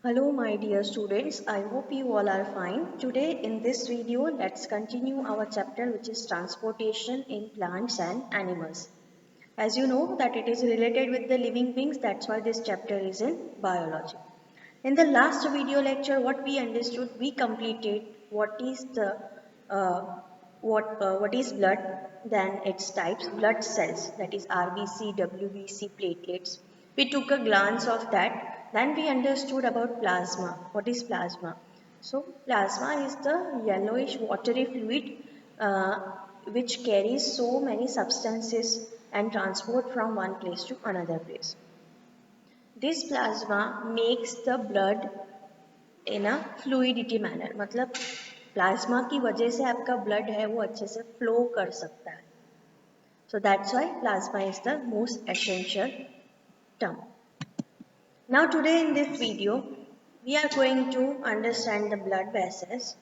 Hello my dear students, I hope you all are fine. Today in this video, let's continue our chapter which is transportation in plants and animals. As you know that it is related with the living beings, that's why this chapter is in biology. In the last video lecture, what we understood, we completed what is the what is blood, then its types, blood cells, that is RBC, WBC, platelets. We took a glance of that. Then we understood about plasma. What is plasma? So plasma is the yellowish watery fluid uh, which carries so many substances and transport from one place to another place. This plasma makes the blood in a fluidity manner, मतलब plasma की वजह से आपका blood है वो अच्छे से flow कर सकता है. So that's why plasma is the most essential term. Now today in this video we are going to understand the blood vessels.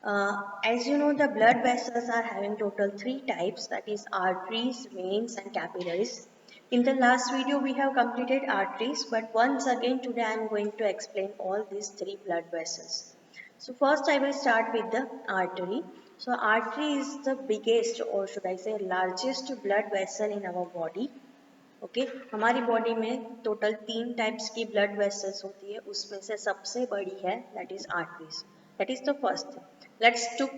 As you know, the blood vessels are having total three types, that is arteries, veins and capillaries. In the last video we have completed arteries, but once again today I am going to explain all these three blood vessels. So first I will start with the artery. So artery is the biggest, or should I say largest, blood vessel in our body. Okay हमारी body में total तीन types की blood vessels होती है, उसमें से सबसे बड़ी है that is arteries. That is the first thing. Let's took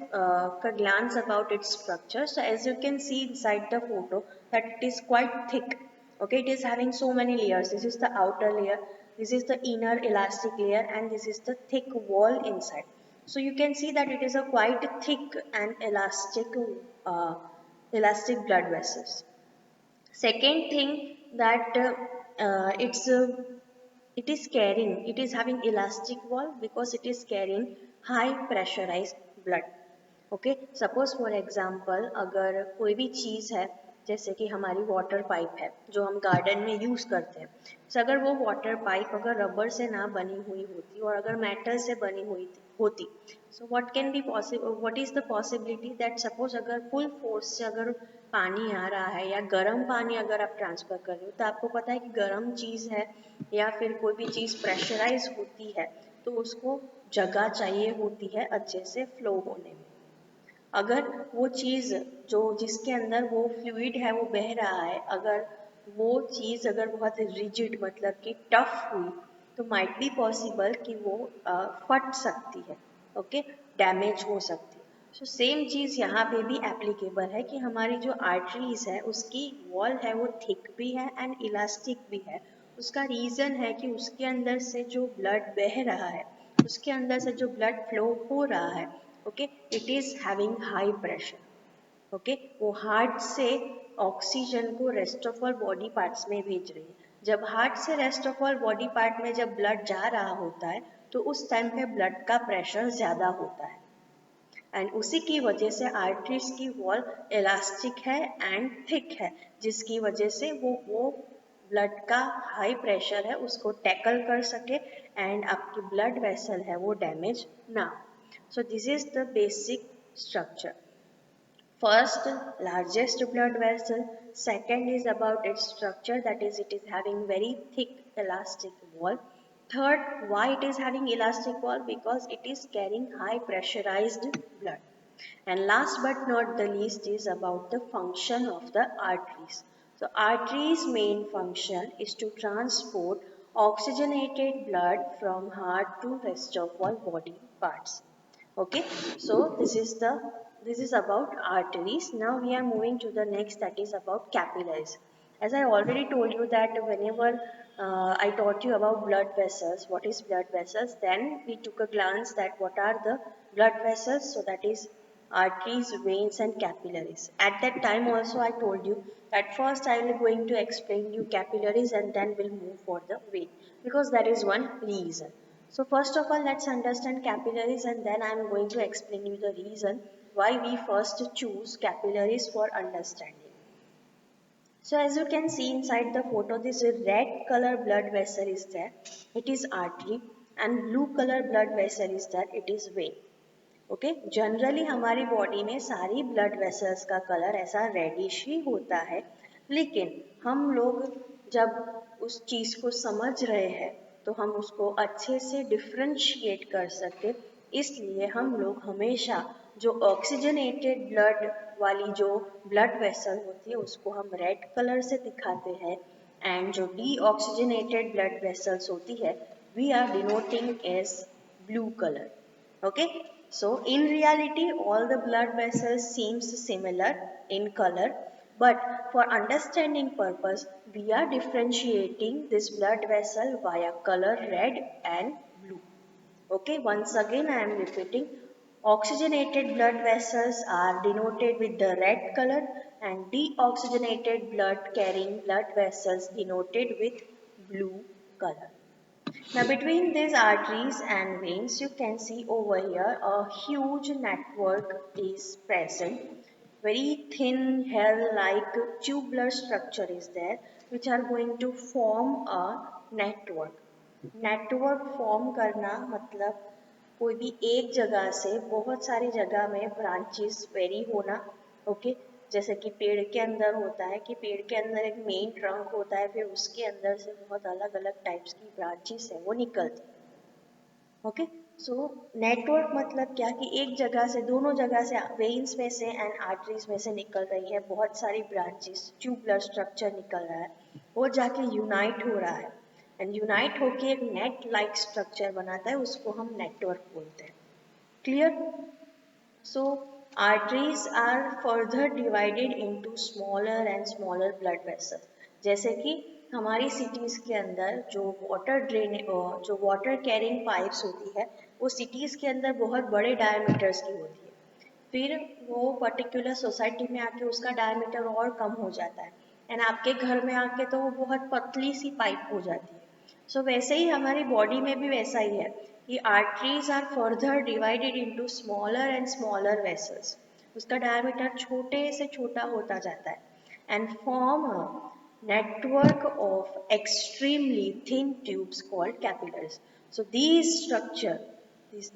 a glance about its structure. So as you can see inside the photo that it is quite thick. Okay, it is having so many layers. This is the outer layer, this is the inner elastic layer, and this is the thick wall inside. So you can see that it is a quite thick and uh, elastic blood vessels. Second thing that it is carrying, it is having elastic wall because it is carrying high pressurized blood. Okay suppose for example अगर कोई भी चीज़ है, जैसे कि हमारी water pipe है जो हम गार्डन में यूज़ करते हैं, तो अगर वो वाटर पाइप अगर रबर से ना बनी हुई होती और अगर मेटल से बनी हुई होती, so what can be possible, what is the possibility that suppose अगर फुल फोर्स से अगर पानी आ रहा है या गर्म पानी अगर आप ट्रांसफ़र कर रहे हो, तो आपको पता है कि गर्म चीज़ है या फिर कोई भी चीज़ प्रेशराइज होती है तो उसको जगह चाहिए होती है अच्छे से फ्लो होने में. अगर वो चीज़ जो जिसके अंदर वो फ्लूइड है वो बह रहा है, अगर वो चीज़ अगर बहुत रिजिड मतलब कि टफ हुई, तो माइट बी पॉसिबल कि वो फट सकती है. ओके, डैमेज हो सकती है. सो सेम चीज़ यहाँ पे भी एप्लीकेबल है कि हमारी जो आर्टरीज है उसकी वॉल है वो थिक भी है एंड इलास्टिक भी है. उसका रीज़न है कि उसके अंदर से जो ब्लड बह रहा है, उसके अंदर से जो ब्लड फ्लो हो रहा है, okay, it is having high pressure. Okay, वो हार्ट से ऑक्सीजन को rest of all body parts में भेज रही है. जब हार्ट से rest of all body part में जब ब्लड जा रहा होता है तो उस टाइम पे ब्लड का प्रेशर ज़्यादा होता है, एंड उसी की वजह से आर्टरीज की वॉल इलास्टिक है एंड थिक है, जिसकी वजह से वो ब्लड का हाई प्रेशर है उसको टैकल कर सके एंड आपकी ब्लड वेसल है वो डैमेज ना हो. So this is the basic structure. First, largest blood vessel. Second is about its structure, that is it is having very thick elastic wall. Third, why it is having elastic wall? Because it is carrying high pressurized blood. And last but not the least is about the function of the arteries. So arteries' main function is to transport oxygenated blood from heart to rest of all body parts. Okay, so this is about arteries. Now we are moving to the next, that is about capillaries. As I already told you that whenever I taught you about blood vessels, what is blood vessels, then we took a glance that what are the blood vessels. So that is arteries, veins and capillaries. At that time also I told you that first I will going to explain you capillaries and then we'll move for the vein, because that is one reason. So first of all, let's understand capillaries and then I am going to explain you the reason why we first choose capillaries for understanding. So as you can see inside the photo, this red color blood vessel is there, it is artery, and blue color blood vessel is there, it is vein. Okay, generally हमारी body में सारी blood vessels का colour ऐसा reddish ही होता है, लेकिन हम लोग जब उस चीज़ को समझ रहे हैं तो हम उसको अच्छे से डिफ्रेंशिएट कर सकते, इसलिए हम लोग हमेशा जो ऑक्सीजनेटेड ब्लड वाली जो ब्लड वेसल होती है उसको हम रेड कलर से दिखाते हैं, एंड जो डीऑक्सीजनेटेड ब्लड वेसल्स होती है we are denoting as blue color. Okay, so in reality all the blood vessels seems similar in color, but for understanding purpose we are differentiating this blood vessel via color red and blue. Okay, once again I am repeating, oxygenated blood vessels are denoted with the red color and deoxygenated blood carrying blood vessels denoted with blue color. Now between these arteries and veins you can see over here a huge network is present. Very thin hair like tubular structure is there which are going to form a network. Network form करना मतलब कोई भी एक जगह से बहुत सारी जगह में ब्रांचेस वेरी होना। ओके, जैसे कि पेड़ के अंदर होता है कि पेड़ के अंदर एक मेन ट्रंक होता है, फिर उसके अंदर से बहुत अलग अलग टाइप्स की ब्रांचेस है वो निकलती। ओके, सो नेटवर्क मतलब क्या कि एक जगह से दोनों जगह से वेन्स में से एंड आर्टरीज में से निकल रही है बहुत सारी ब्रांचेस, ट्यूबुलर स्ट्रक्चर निकल रहा है, वो जाके यूनाइट हो रहा है एंड यूनाइट होके एक नेट लाइक स्ट्रक्चर बनाता है, उसको हम नेटवर्क बोलते हैं। Clear? So arteries are further divided into smaller and smaller blood vessels. जैसे कि हमारी सिटीज़ के अंदर जो वाटर कैरिंग पाइप्स होती है वो सिटीज़ के अंदर बहुत बड़े डायमीटर्स की होती है, फिर वो पर्टिकुलर सोसाइटी में आके उसका डायमीटर और कम हो जाता है एंड आपके घर में आके तो वो बहुत पतली सी पाइप हो जाती है। सो वैसे ही हमारी बॉडी में भी वैसा ही है कि arteries are further divided into smaller and smaller vessels, उसका डायमीटर छोटे से छोटा होता जाता है and form a network of extremely thin tubes called capillaries. So this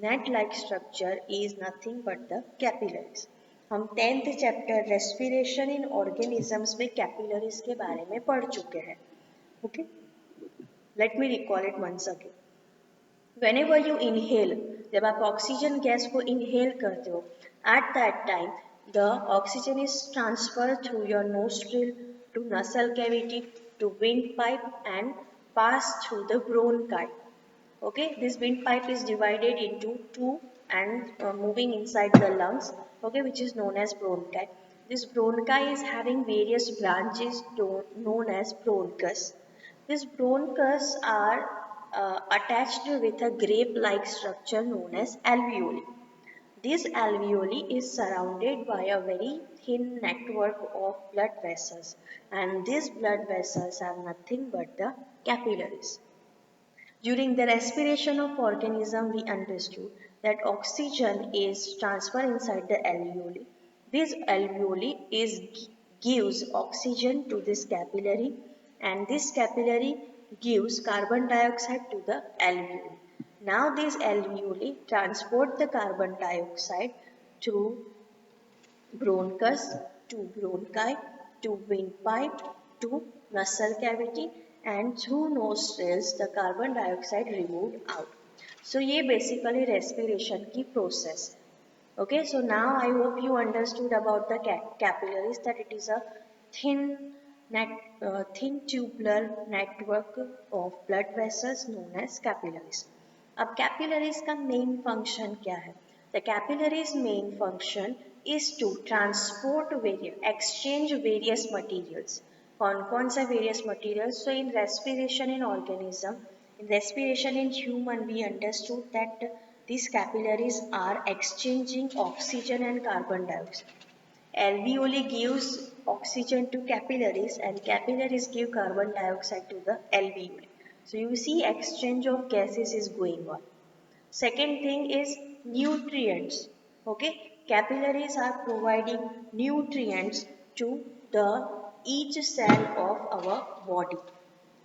net-like structure is nothing but the capillaries. हम 10th chapter respiration in organisms में capillaries के बारे में पढ़ चुके हैं। Okay, let me recall it once again. Whenever you inhale, जब आप ऑक्सीजन गैस को इनहेल करते हो, at that time the oxygen is transferred through your nostril to nasal cavity to windpipe and pass through the bronchi. Okay, this windpipe is divided into two and moving inside the lungs, okay, which is known as bronchi. This bronchi is having various branches known as bronchus. These bronchus are attached with a grape-like structure known as alveoli. This alveoli is surrounded by a very thin network of blood vessels, and these blood vessels are nothing but the capillaries. During the respiration of organism, we understood that oxygen is transferred inside the alveoli. This gives oxygen to this capillary, and this capillary gives carbon dioxide to the alveoli. Now this alveoli transport the carbon dioxide through bronchus to bronchi to windpipe to nasal cavity and through nostrils the carbon dioxide removed out. So ये basically respiration की process. Okay, so now I hope you understood about the capillaries, that it is a thin tubular network of blood vessels known as capillaries. अब capillaries का main function क्या है? The capillaries main function is to exchange various materials. कौन कौन सा various materials? So in respiration in organism, in respiration in human, we understood that these capillaries are exchanging oxygen and carbon dioxide. Alveoli gives oxygen to capillaries and capillaries give carbon dioxide to the alveoli. So you see exchange of gases is going on. Second thing is nutrients. Okay, capillaries are providing nutrients to the each cell of our body.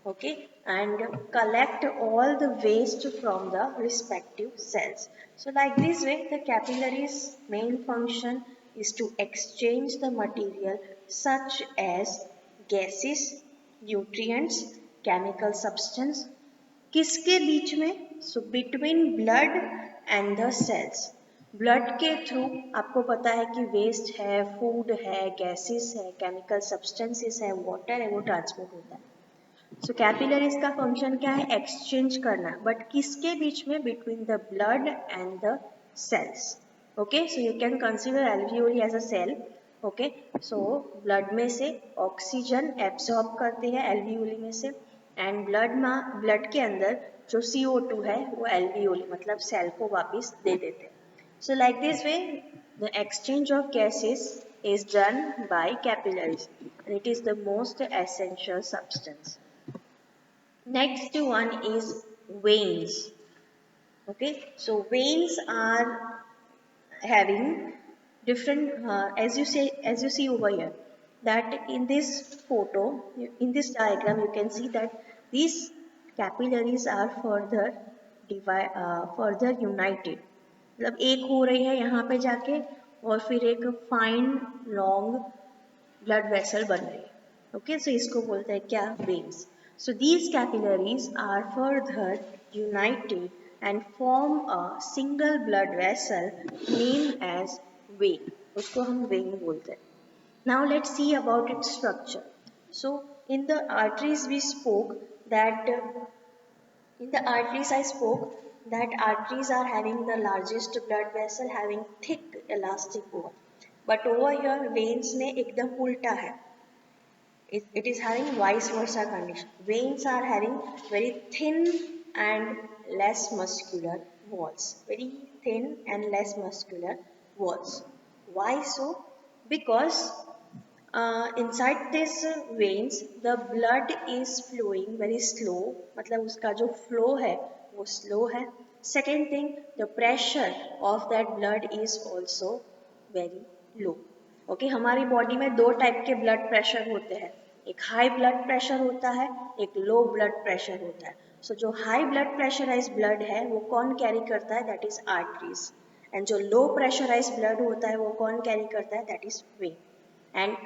Okay, and collect all the waste from the respective cells. So like this way the capillaries main function is to exchange the material such as gases, nutrients, chemical substance, किसके बीच में? So between blood and the cells. Blood के through आपको पता है कि waste है, food है, गैसेस है, केमिकल सब्सटेंसेस है, वाटर है, वो ट्रांसपोर्ट होता है। सो कैपिलरीज का फंक्शन क्या है? एक्सचेंज करना, बट किसके बीच में? Between the blood and the cells. Okay, so you can consider alveoli as a cell. Okay, so blood में से ऑक्सीजन एब्जॉर्ब करते हैं alveoli में से, एंड ब्लड के अंदर जो CO2 है वो alveoli मतलब सेल को वापस दे देते हैं. So like this way the exchange of gases is done by capillaries and it is the most essential substance. Next one is veins. Okay, so veins are having different as you see over here, that in this photo, in this diagram you can see that these capillaries are further united. मतलब एक हो रही है यहाँ पे जाके और फिर एक फाइन लॉन्ग ब्लड वेसल बन रही है. ओके, सो इसको बोलते हैं क्या? Veins. So these capillaries are further united and form a single blood vessel name as vein. उसको हम वेन बोलते हैं. Now let's see about its structure. So in the arteries we spoke that in the arteries I spoke that arteries are having the largest blood vessel having thick elastic wall. But over here veins में एकदम उल्टा है. It is having vice versa condition. Veins are having very thin and less muscular walls. Very thin and less muscular walls. Why so? Because inside this veins the blood is flowing very slow. मतलब उसका जो flow है वो slow है. Second thing, the pressure of that blood is also very low. Okay, हमारी body में दो type के ब्लड प्रेशर होते हैं. एक हाई ब्लड प्रेशर होता है, एक लो ब्लड प्रेशर होता है. सो जो हाई ब्लड प्रेशराइज ब्लड है वो कौन कैरी करता है? That is arteries. एंड जो लो प्रेशराइज ब्लड होता है वो कौन कैरी करता है? That is when. And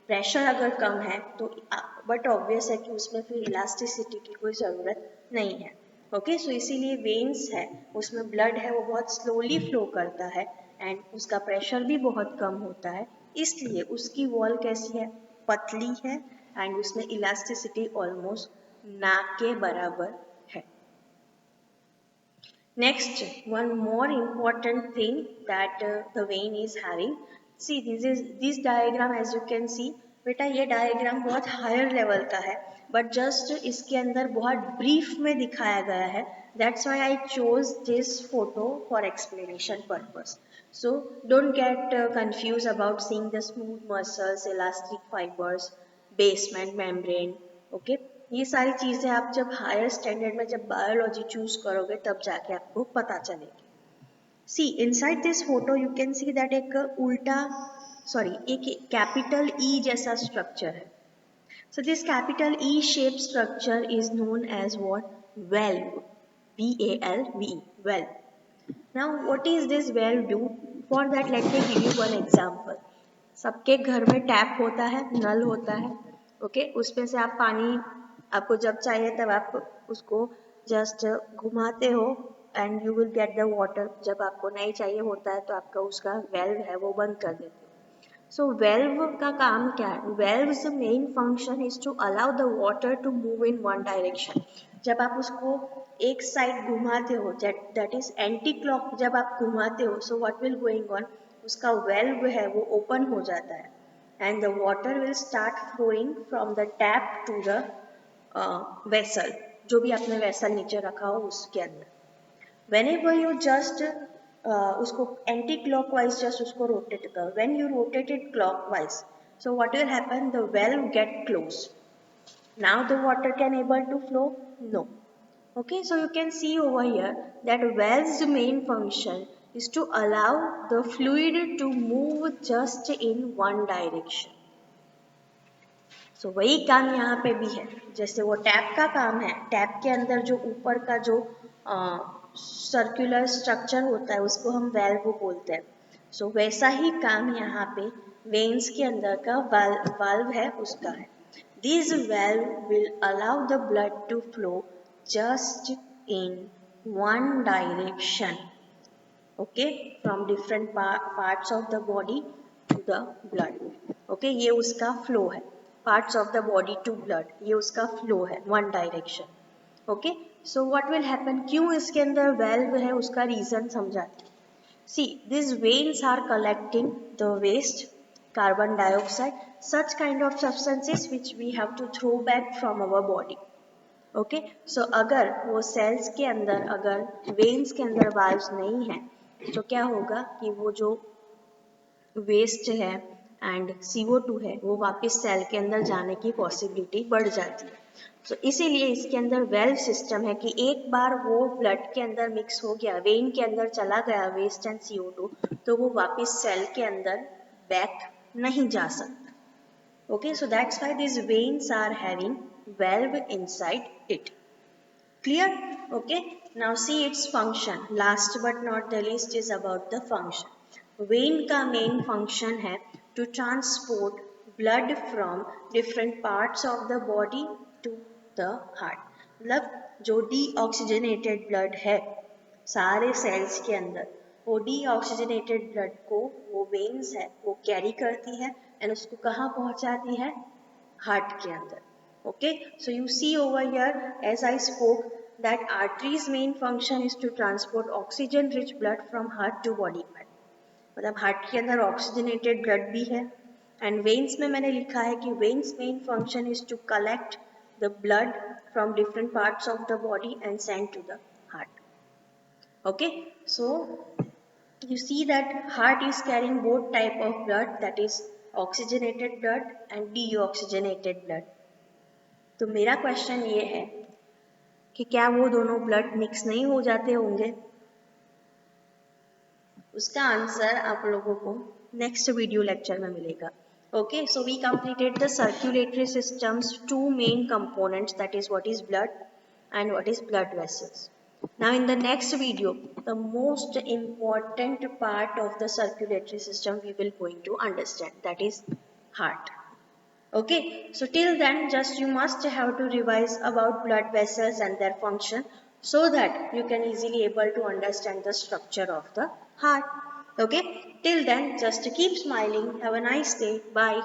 pressure अगर कम है तो बट ऑब्वियस है कि उसमें फिर इलास्टिसिटी की कोई ज़रूरत नहीं है. ओके, सो इसीलिए वेन्स है उसमें ब्लड है वो बहुत स्लोली फ्लो करता है एंड उसका प्रेशर भी बहुत कम होता है, इसलिए उसकी वॉल कैसी है? पतली है एंड उसमें इलास्टिसिटी ऑलमोस्ट ना के बराबर है. Next, one more important thing that the vein is having. See, this diagram as you can see. बेटा ये डायग्राम बहुत हायर लेवल का है, बट जस्ट इसके अंदर बहुत ब्रीफ में दिखाया गया है. That's why I chose this photo for explanation purpose. So don't get confuse about seeing the smooth muscles, elastic fibres, basement membrane. Okay, ये सारी चीज़ें आप जब हायर स्टैंडर्ड में जब बायोलॉजी चूज करोगे तब जाके आपको पता चलेगी. See inside this photo you can see that एक उल्टा एक कैपिटल ई जैसा स्ट्रक्चर है. So this capital E shape structure is known as what? Valve. VALVE, valve. Now what is this valve do? For that let me give you one example. सबके घर में tap होता है, नल होता है. Okay, उसमें से आप पानी आपको जब चाहिए तब आप उसको जस्ट घुमाते हो and you will get the water. जब आपको नहीं चाहिए होता है तो आपका उसका वेल्व है वो बंद कर देते हो. सो वेल्व का काम क्या है? Valves main function is to allow the water to move in one direction. जब आप उसको एक साइड घुमाते हो, दैट इज एंटी क्लॉक, जब आप घुमाते हो, so what will going on? उसका वेल्व है वो ओपन हो जाता है and the water will start flowing from the tap to the vessel. जो भी आपने वेसल नीचे रखा हो उसके अंदर. whenever you just उसको एंटी क्लॉकवाइज जस्ट उसको रोटेट करो. When you rotate it clockwise, so what will happen? The valve get closed. Now the water can able to flow? No. Okay, so you can see over here that valve's main function is to allow the fluid to move just in one direction. So वही काम यहाँ पे भी है. जैसे वो tap का काम है, टैप के अंदर जो ऊपर का जो सर्कुलर स्ट्रक्चर होता है उसको हम वेल्व बोलते हैं. सो वैसा ही काम यहाँ पे वेन्स के अंदर का वाल्व है उसका है. This valve will allow the blood to flow just in one direction, okay, from different parts of the body to the blood. Okay, ये उसका flow है, parts of the body to blood, ये उसका flow है, one direction. Okay, so what will happen, क्यों इसके अंदर valve है उसका reason समझाते हैं. See, these veins are collecting the waste, carbon dioxide, such kind of substances which we have to throw back from our body. Okay, so अगर वो sales के अंदर, अगर वेन्स के अंदर वाल्व्स नहीं है, तो क्या होगा कि वो जो वेस्ट है एंड CO2 है वो वापस सेल के अंदर जाने की पॉसिबिलिटी बढ़ जाती है. तो इसीलिए इसके अंदर वेल्व सिस्टम है कि एक बार वो ब्लड के अंदर मिक्स हो गया, वेन के अंदर चला गया वेस्ट एंड CO2, तो वो वापस सेल के अंदर बैक नहीं जा सकता. Okay, so that's why these veins are having valve inside it. Clear? Okay, now see its function. Last but not the least is about the function. Vein का main function है to transport blood from different parts of the body to the heart. मतलब जो deoxygenated blood है सारे sales के अंदर, वो deoxygenated blood को वो वेन्स है वो कैरी करती है एंड उसको कहाँ पहुंचाती है, हार्ट के अंदर. Okay, so you see over here as I spoke that arteries main function is to transport oxygen rich blood from heart to body part. मतलब हार्ट के अंदर ऑक्सीजनेटेड ब्लड भी है एंड वेन्स में मैंने लिखा है कि veins main function is to collect the blood from different parts of the body and send to the heart. Okay, so you see that heart is carrying both type of blood, that is oxygenated blood and deoxygenated blood. तो मेरा question ये है कि क्या वो दोनों blood mix नहीं हो जाते होंगे? उसका आंसर आप लोगों को नेक्स्ट वीडियो लेक्चर में मिलेगा. Okay, so we completed the circulatory system's two main components, that is what is blood and what is blood vessels. Now in the next video, the most important part of the circulatory system we will going to understand, that is heart. Okay, so till then just you must have to revise about blood vessels and their function so that you can easily able to understand the structure of the heart. Okay, till then just keep smiling, have a nice day, bye.